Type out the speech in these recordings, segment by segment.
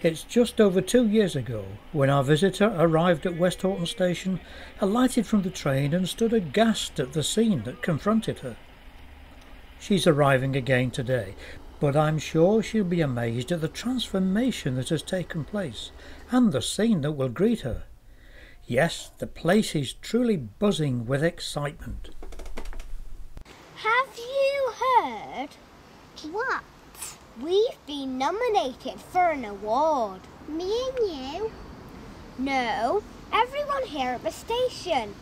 It's just over 2 years ago when our visitor arrived at Westhoughton Station, alighted from the train and stood aghast at the scene that confronted her. She's arriving again today, but I'm sure she'll be amazed at the transformation that has taken place and the scene that will greet her. Yes, the place is truly buzzing with excitement. Have you heard? What? We've been nominated for an award. Me and you? No, everyone here at the station.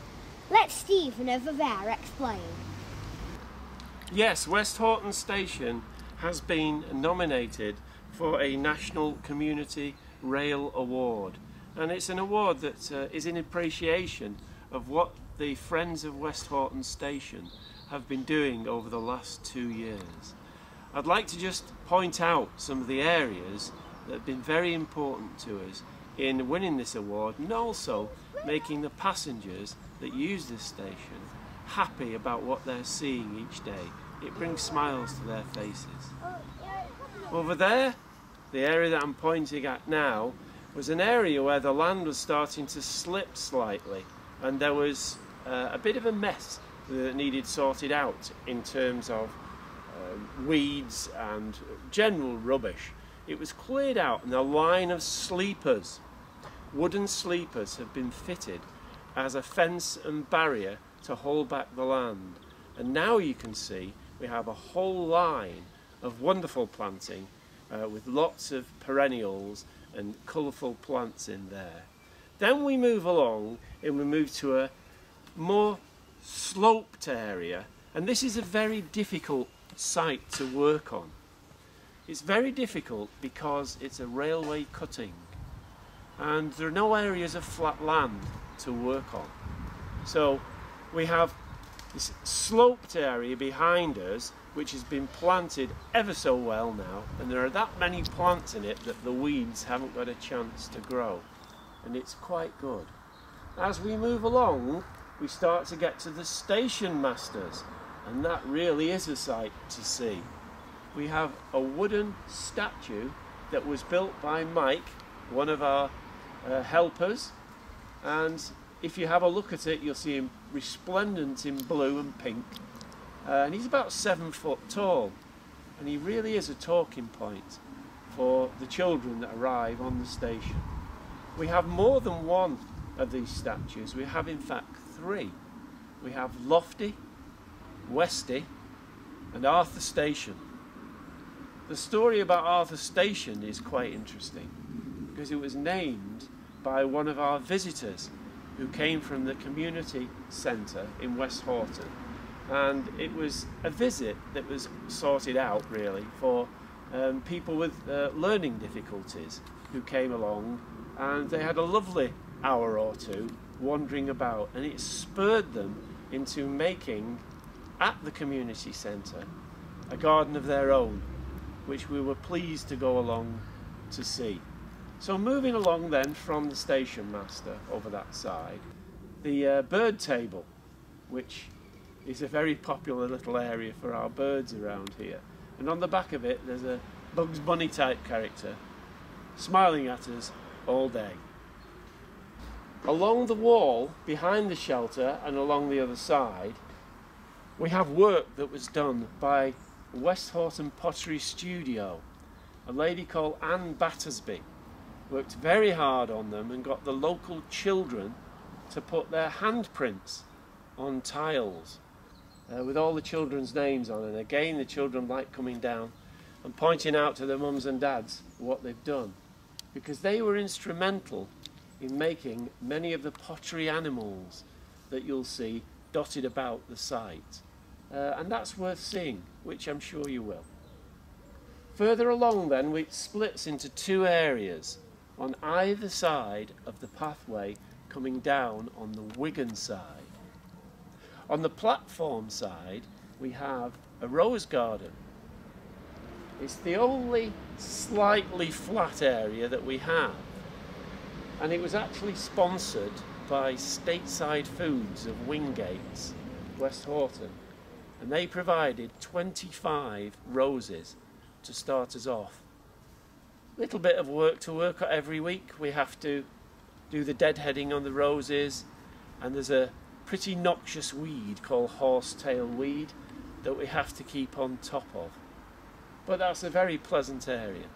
Let Stephen over there explain. Yes, Westhoughton Station has been nominated for a National Community Rail Award, and it's an award that is in appreciation of what the Friends of Westhoughton Station have been doing over the last 2 years. I'd like to just point out some of the areas that have been very important to us in winning this award, and also making the passengers that use this station happy about what they're seeing each day. It brings smiles to their faces. Over there, the area that I'm pointing at now, was an area where the land was starting to slip slightly, and there was a bit of a mess that needed sorted out in terms of weeds and general rubbish. It was cleared out, and a line of sleepers, wooden sleepers, have been fitted as a fence and barrier to hold back the land. And now you can see we have a whole line of wonderful planting with lots of perennials and colourful plants in there. Then we move along and we move to a more sloped area, and this is a very difficult site to work on. It's very difficult because it's a railway cutting and there are no areas of flat land to work on. So we have this sloped area behind us which has been planted ever so well now, and there are that many plants in it that the weeds haven't got a chance to grow, and it's quite good. As we move along, we start to get to the station masters, and that really is a sight to see. We have a wooden statue that was built by Mike, one of our helpers, and if you have a look at it, you'll see him resplendent in blue and pink, and he's about 7 foot tall, and he really is a talking point for the children that arrive on the station. We have more than one of these statues. We have in fact 3. We have Lofty, Westy and Arthur Station. The story about Arthur Station is quite interesting because it was named by one of our visitors who came from the community centre in Westhoughton, and it was a visit that was sorted out really for people with learning difficulties who came along, and they had a lovely hour or two wandering about, and it spurred them into making at the community centre a garden of their own, which we were pleased to go along to see. So moving along then from the station master over that side, the bird table, which is a very popular little area for our birds around here, and on the back of it there's a Bugs Bunny type character smiling at us all day. Along the wall behind the shelter and along the other side, we have work that was done by Westhoughton Pottery Studio. A lady called Anne Battersby worked very hard on them and got the local children to put their handprints on tiles with all the children's names on, and again the children like coming down and pointing out to their mums and dads what they've done, because they were instrumental in making many of the pottery animals that you'll see dotted about the site, and that's worth seeing, which I'm sure you will. Further along then, it splits into 2 areas on either side of the pathway coming down on the Wigan side. On the platform side we have a rose garden. It's the only slightly flat area that we have, and it was actually sponsored by Stateside Foods of Wingates, Westhoughton, and they provided 25 roses to start us off. little bit of work to work on every week. We have to do the deadheading on the roses, and there's a pretty noxious weed called horsetail weed that we have to keep on top of. But that's a very pleasant area.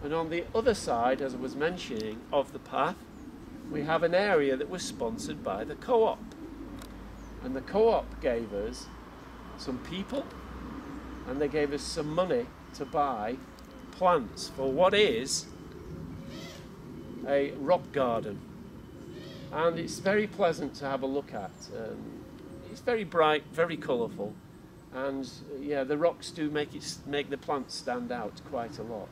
And on the other side, as I was mentioning, of the path, we have an area that was sponsored by the co-op. And the co-op gave us some people, and they gave us some money to buy plants for what is a rock garden. And it's very pleasant to have a look at. It's very bright, very colourful, and yeah, the rocks do make the plants stand out quite a lot.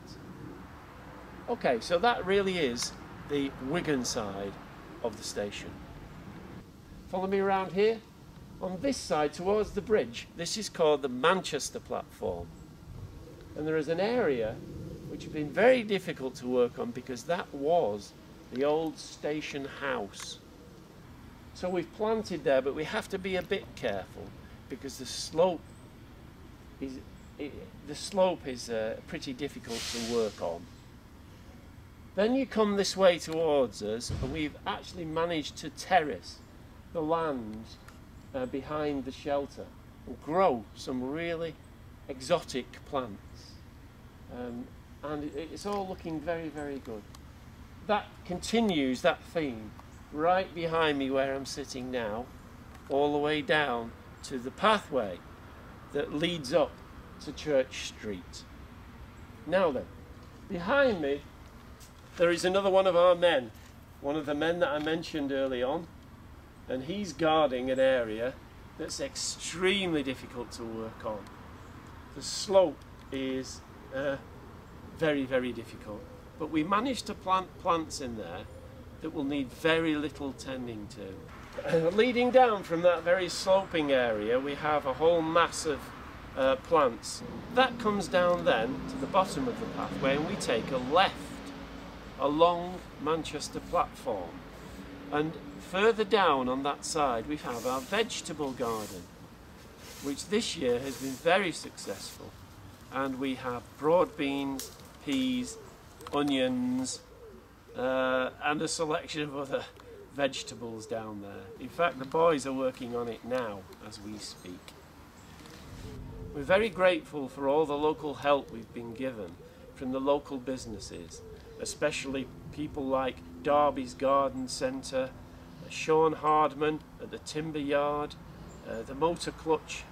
Okay, so that really is the Wigan side of the station. Follow me around here. On this side towards the bridge, this is called the Manchester platform, and there is an area which has been very difficult to work on because that was the old station house. So we've planted there, but we have to be a bit careful because the slope is pretty difficult to work on. Then you come this way towards us, and we've actually managed to terrace the land behind the shelter and grow some really exotic plants, and it's all looking very, very good. That continues that theme right behind me where I'm sitting now, all the way down to the pathway that leads up to Church Street. Now then, behind me there is another one of our men, one of the men that I mentioned early on, and he's guarding an area that's extremely difficult to work on. The slope is very, very difficult, but we managed to plant plants in there that will need very little tending to. Leading down from that very sloping area, we have a whole mass of plants. That comes down then to the bottom of the pathway, and we take a left along Manchester platform, and further down on that side we have our vegetable garden, which this year has been very successful, and we have broad beans, peas, onions, and a selection of other vegetables down there. In fact, the boys are working on it now as we speak. We're very grateful for all the local help we've been given from the local businesses, especially people like Derby's Garden Centre, Sean Hardman at the Timber Yard, the Motor Clutch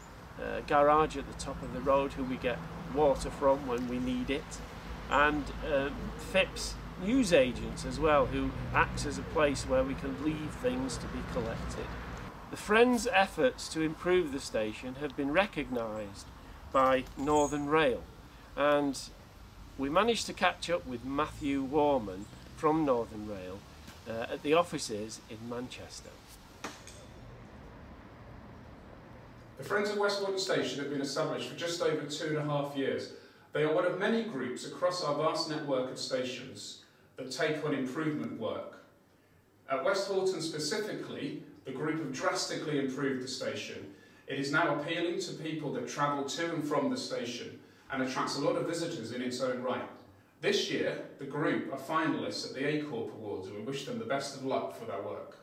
garage at the top of the road, who we get water from when we need it, and Phipps newsagents as well, who acts as a place where we can leave things to be collected. The Friends' efforts to improve the station have been recognised by Northern Rail, and we managed to catch up with Matthew Warman from Northern Rail at the offices in Manchester. The Friends of Westhoughton Station have been established for just over 2.5 years. They are one of many groups across our vast network of stations that take on improvement work. At Westhoughton specifically, the group have drastically improved the station. It is now appealing to people that travel to and from the station and attracts a lot of visitors in its own right. This year, the group are finalists at the A Corp Awards, and we wish them the best of luck for their work.